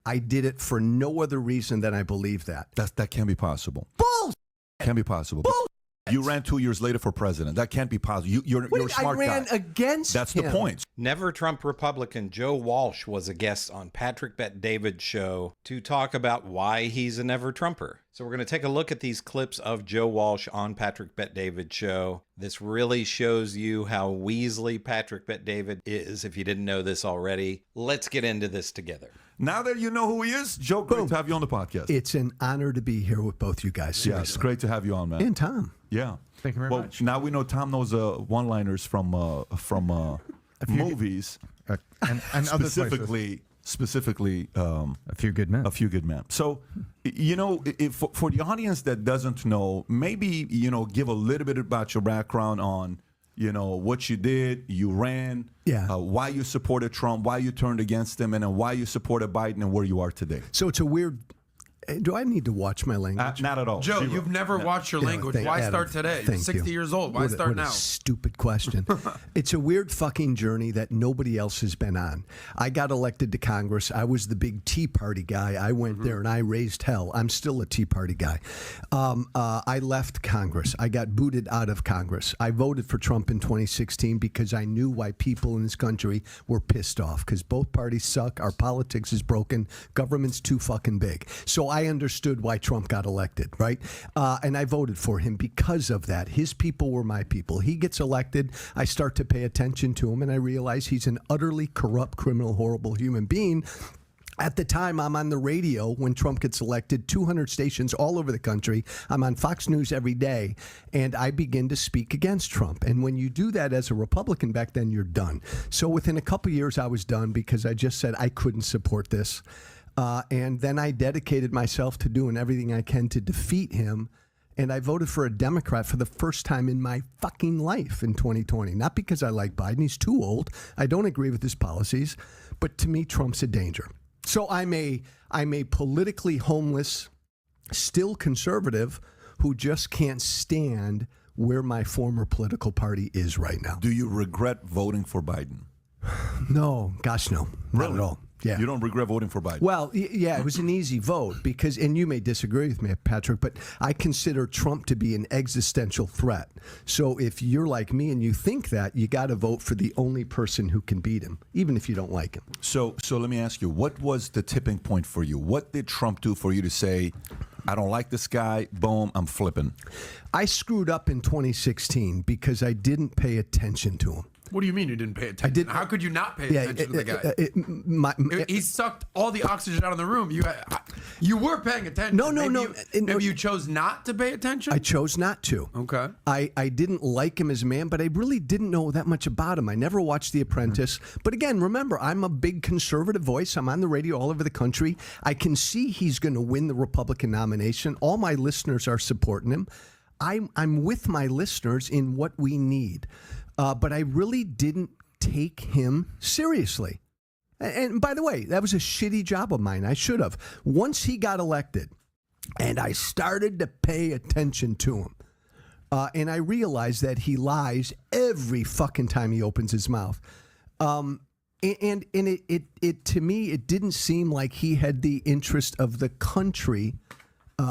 I did it for no other reason than I believe that. That can't be possible. Bull. Can't be possible. Bull. You ran 2 years later for president. That can't be possible. You're a smart guy. I ran against That's him. the point. Never Trump Republican Joe Walsh was a guest on Patrick Bet-David's show to talk about why he's a never Trumper. So we're going to take a look at these clips of Joe Walsh on Patrick Bet-David's show. This really shows you how Weasley Patrick Bet-David is, if you didn't know this already. Let's get into this together. Now that you know who he is, Joe, great to have you on the podcast. It's an honor to be here with both you guys. Yeah, Seriously. it's great to have you on, man. And Tom. Yeah. Thank you very much. Now we know Tom knows one-liners from movies, and other specifically A Few Good Men. A Few Good Men. So, you know, for the audience that doesn't know, maybe, you know, give a little bit about your background on, you know, what you did, you ran, why you supported Trump, why you turned against him, and then why you supported Biden and where you are today. So it's a weird... Do I need to watch my language? Not at all. Joe, Zero. you've never watched your language. Why start today? You're 60 years old. Why start now? What a stupid question. It's a weird fucking journey that nobody else has been on. I got elected to Congress. I was the big Tea Party guy. I went there and I raised hell. I'm still a Tea Party guy. I left Congress. I got booted out of Congress. I voted for Trump in 2016 because I knew why people in this country were pissed off, because both parties suck. Our politics is broken. Government's too fucking big. So I understood why Trump got elected, right? And I voted for him because of that. His people were my people. He gets elected. I start to pay attention to him, and I realize he's an utterly corrupt, criminal, horrible human being. At the time, I'm on the radio when Trump gets elected, 200 stations all over the country. I'm on Fox News every day, and I begin to speak against Trump. And when you do that as a Republican back then, you're done. So within a couple years, I was done because I just said I couldn't support this. And then I dedicated myself to doing everything I can to defeat him. And I voted for a Democrat for the first time in my fucking life in 2020. Not because I like Biden. He's too old. I don't agree with his policies. But to me, Trump's a danger. So I'm a politically homeless, still conservative, who just can't stand where my former political party is right now. Do you regret voting for Biden? No. Gosh, no. Not at all. Yeah. You don't regret voting for Biden? Well, yeah, it was an easy vote because, and you may disagree with me, Patrick, but I consider Trump to be an existential threat. So if you're like me and you think that, you got to vote for the only person who can beat him, even if you don't like him. So let me ask you, what was the tipping point for you? What did Trump do for you to say, I don't like this guy, boom, I'm flipping? I screwed up in 2016 because I didn't pay attention to him. What do you mean you didn't pay attention? I didn't. How could you not pay attention to the guy? He sucked all the oxygen out of the room. You were paying attention. No. Maybe you chose not to pay attention? I chose not to. Okay. I didn't like him as a man, but I really didn't know that much about him. I never watched The Apprentice. But again, remember, I'm a big conservative voice. I'm on the radio all over the country. I can see he's going to win the Republican nomination. All my listeners are supporting him. I'm with my listeners in what we need. But I really didn't take him seriously. And by the way, that was a shitty job of mine. I should have. Once he got elected and I started to pay attention to him, and I realized that he lies every fucking time he opens his mouth. And it to me, it didn't seem like he had the interest of the country he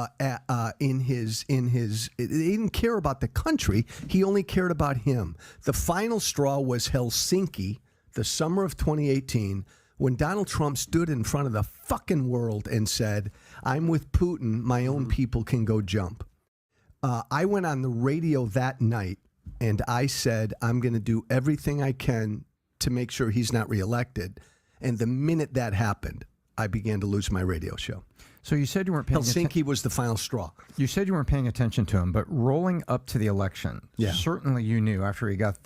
didn't care about the country. He only cared about him. The final straw was Helsinki, the summer of 2018, when Donald Trump stood in front of the fucking world and said, I'm with Putin. My own people can go jump. I went on the radio that night and I said, I'm going to do everything I can to make sure he's not reelected. And the minute that happened, I began to lose my radio show. So you said you weren't paying attention. Helsinki was the final straw. You said you weren't paying attention to him, but rolling up to the election, certainly you knew after he got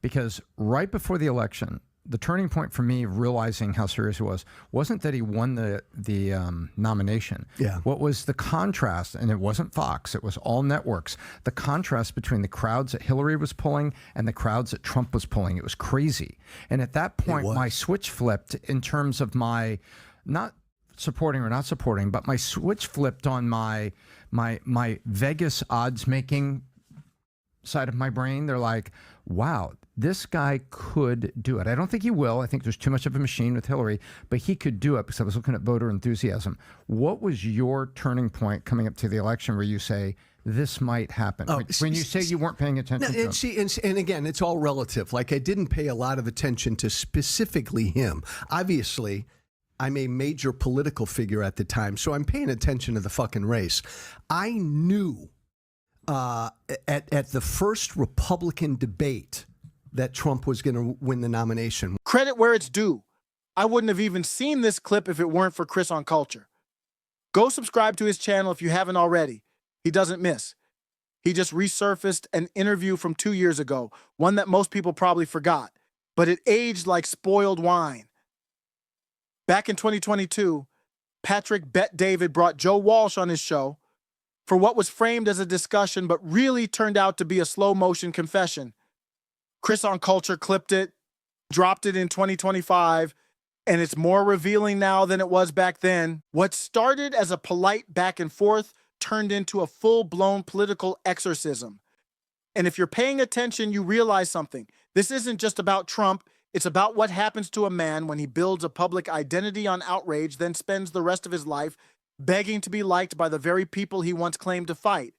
because right before the election, the turning point for me realizing how serious it wasn't that he won the nomination. Yeah. What was the contrast, and it wasn't Fox, it was all networks, the contrast between the crowds that Hillary was pulling and the crowds that Trump was pulling. It was crazy. And at that point, my switch flipped in terms of my, not supporting or not supporting, but my switch flipped on my Vegas odds making side of my brain. They're like, wow, This guy could do it. I don't think he will. I think there's too much of a machine with Hillary, but he could do it because I was looking at voter enthusiasm. What was your turning point coming up to the election where you say, this might happen? When you say you weren't paying attention to him. And again, it's all relative. Like, I didn't pay a lot of attention to specifically him. Obviously, I'm a major political figure at the time, so I'm paying attention to the fucking race. I knew at the first Republican debate that Trump was going to win the nomination. Credit where it's due. I wouldn't have even seen this clip if it weren't for Chris on Culture. Go subscribe to his channel if you haven't already. He doesn't miss. He just resurfaced an interview from 2 years ago, one that most people probably forgot, but it aged like spoiled wine. Back in 2022, Patrick Bet David brought Joe Walsh on his show for what was framed as a discussion but really turned out to be a slow-motion confession. Chris on Culture clipped it, dropped it in 2025, and it's more revealing now than it was back then. What started as a polite back and forth turned into a full-blown political exorcism. And if you're paying attention, you realize something. This isn't just about Trump. It's about what happens to a man when he builds a public identity on outrage, then spends the rest of his life begging to be liked by the very people he once claimed to fight.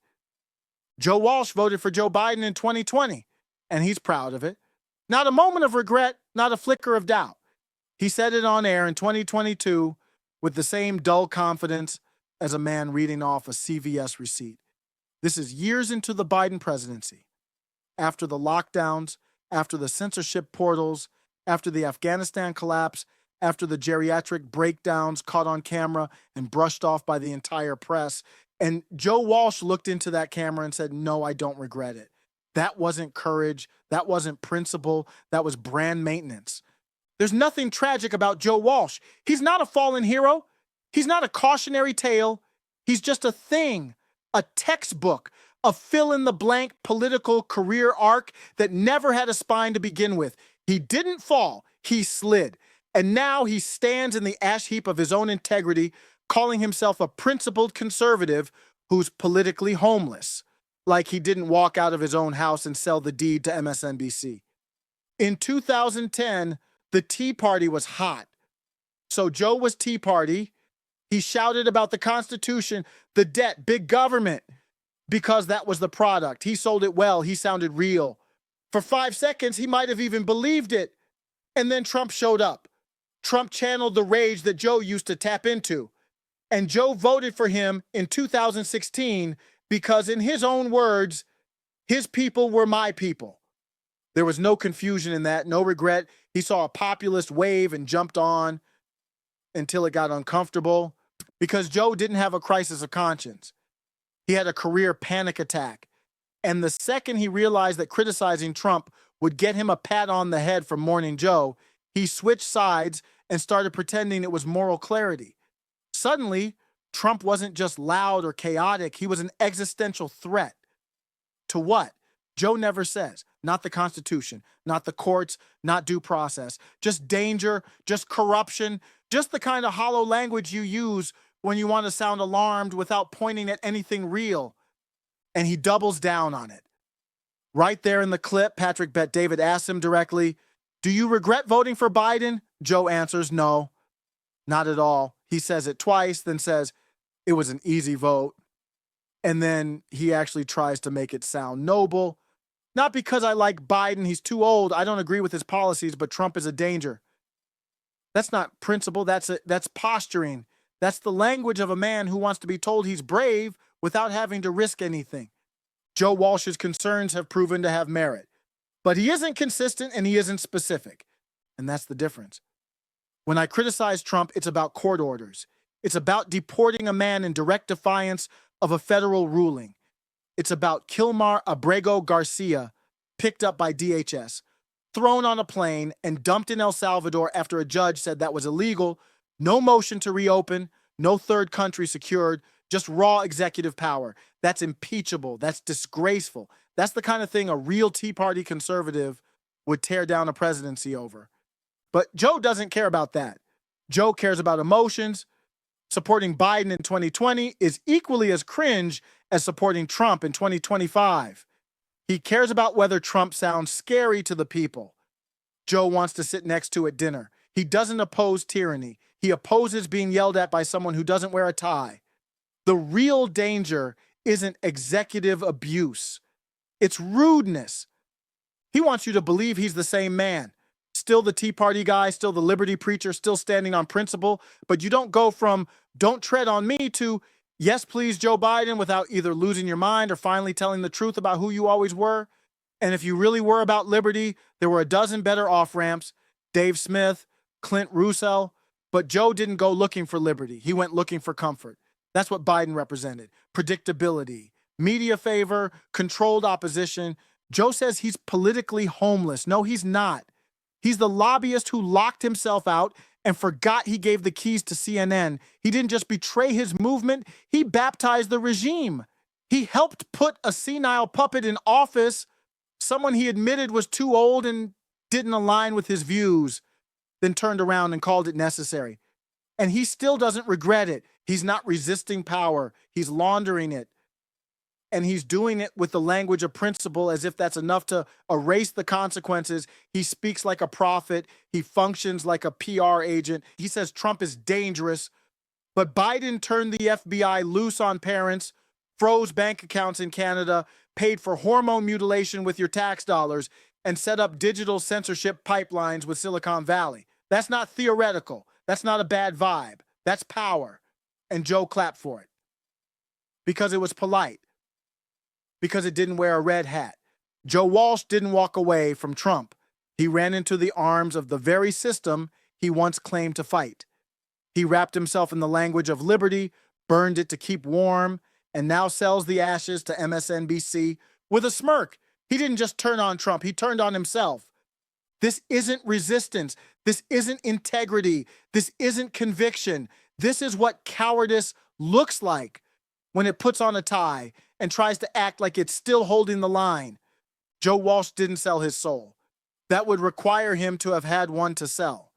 Joe Walsh voted for Joe Biden in 2020, and he's proud of it. Not a moment of regret, not a flicker of doubt. He said it on air in 2022 with the same dull confidence as a man reading off a CVS receipt. This is years into the Biden presidency. After the lockdowns, after the censorship portals, after the Afghanistan collapse, after the geriatric breakdowns caught on camera and brushed off by the entire press. And Joe Walsh looked into that camera and said, no, I don't regret it. That wasn't courage. That wasn't principle. That was brand maintenance. There's nothing tragic about Joe Walsh. He's not a fallen hero. He's not a cautionary tale. He's just a thing, a textbook, a fill-in-the-blank political career arc that never had a spine to begin with. He didn't fall. He slid. And now he stands in the ash heap of his own integrity, calling himself a principled conservative who's politically homeless, like he didn't walk out of his own house and sell the deed to MSNBC. In 2010, the Tea Party was hot. So Joe was Tea Party. He shouted about the Constitution, the debt, big government, because that was the product. He sold it well. He sounded real. For 5 seconds, he might have even believed it. And then Trump showed up. Trump channeled the rage that Joe used to tap into. And Joe voted for him in 2016 because, in his own words, his people were my people. There was no confusion in that, no regret. He saw a populist wave and jumped on until it got uncomfortable because Joe didn't have a crisis of conscience. He had a career panic attack. And the second he realized that criticizing Trump would get him a pat on the head from Morning Joe, he switched sides and started pretending it was moral clarity. Suddenly, Trump wasn't just loud or chaotic. He was an existential threat. To what? Joe never says. Not the Constitution, not the courts, not due process. Just danger, just corruption, just the kind of hollow language you use when you want to sound alarmed without pointing at anything real. And he doubles down on it. Right there in the clip, Patrick Bet David asks him directly, "Do you regret voting for Biden?" Joe answers, "No, not at all." He says it twice, then says, "It was an easy vote." And then he actually tries to make it sound noble. "Not because I like Biden, he's too old. I don't agree with his policies, but Trump is a danger." That's not principle, that's posturing. That's the language of a man who wants to be told he's brave without having to risk anything. Joe Walsh's concerns have proven to have merit, but he isn't consistent and he isn't specific. And that's the difference. When I criticize Trump, it's about court orders. It's about deporting a man in direct defiance of a federal ruling. It's about Kilmar Abrego Garcia, picked up by DHS, thrown on a plane, and dumped in El Salvador after a judge said that was illegal. No motion to reopen, no third country secured, just raw executive power. That's impeachable. That's disgraceful. That's the kind of thing a real Tea Party conservative would tear down a presidency over. But Joe doesn't care about that. Joe cares about emotions. Supporting Biden in 2020 is equally as cringe as supporting Trump in 2025. He cares about whether Trump sounds scary to the people Joe wants to sit next to at dinner. He doesn't oppose tyranny. He opposes being yelled at by someone who doesn't wear a tie. The real danger isn't executive abuse. It's rudeness. He wants you to believe he's the same man. Still the Tea Party guy, still the liberty preacher, still standing on principle, but you don't go from "don't tread on me" to "yes, please, Joe Biden," without either losing your mind or finally telling the truth about who you always were. And if you really were about liberty, there were a dozen better off-ramps, Dave Smith, Clint Russell, but Joe didn't go looking for liberty. He went looking for comfort. That's what Biden represented. Predictability, media favor, controlled opposition. Joe says he's politically homeless. No, he's not. He's the lobbyist who locked himself out and forgot he gave the keys to CNN. He didn't just betray his movement, he baptized the regime. He helped put a senile puppet in office, someone he admitted was too old and didn't align with his views, then turned around and called it necessary. And he still doesn't regret it. He's not resisting power. He's laundering it. And he's doing it with the language of principle, as if that's enough to erase the consequences. He speaks like a prophet. He functions like a PR agent. He says Trump is dangerous. But Biden turned the FBI loose on parents, froze bank accounts in Canada, paid for hormone mutilation with your tax dollars, and set up digital censorship pipelines with Silicon Valley. That's not theoretical. That's not a bad vibe. That's power. And Joe clapped for it. Because it was polite. Because it didn't wear a red hat. Joe Walsh didn't walk away from Trump. He ran into the arms of the very system he once claimed to fight. He wrapped himself in the language of liberty, burned it to keep warm, and now sells the ashes to MSNBC with a smirk. He didn't just turn on Trump, he turned on himself. This isn't resistance. This isn't integrity. This isn't conviction. This is what cowardice looks like when it puts on a tie and tries to act like it's still holding the line. Joe Walsh didn't sell his soul. That would require him to have had one to sell.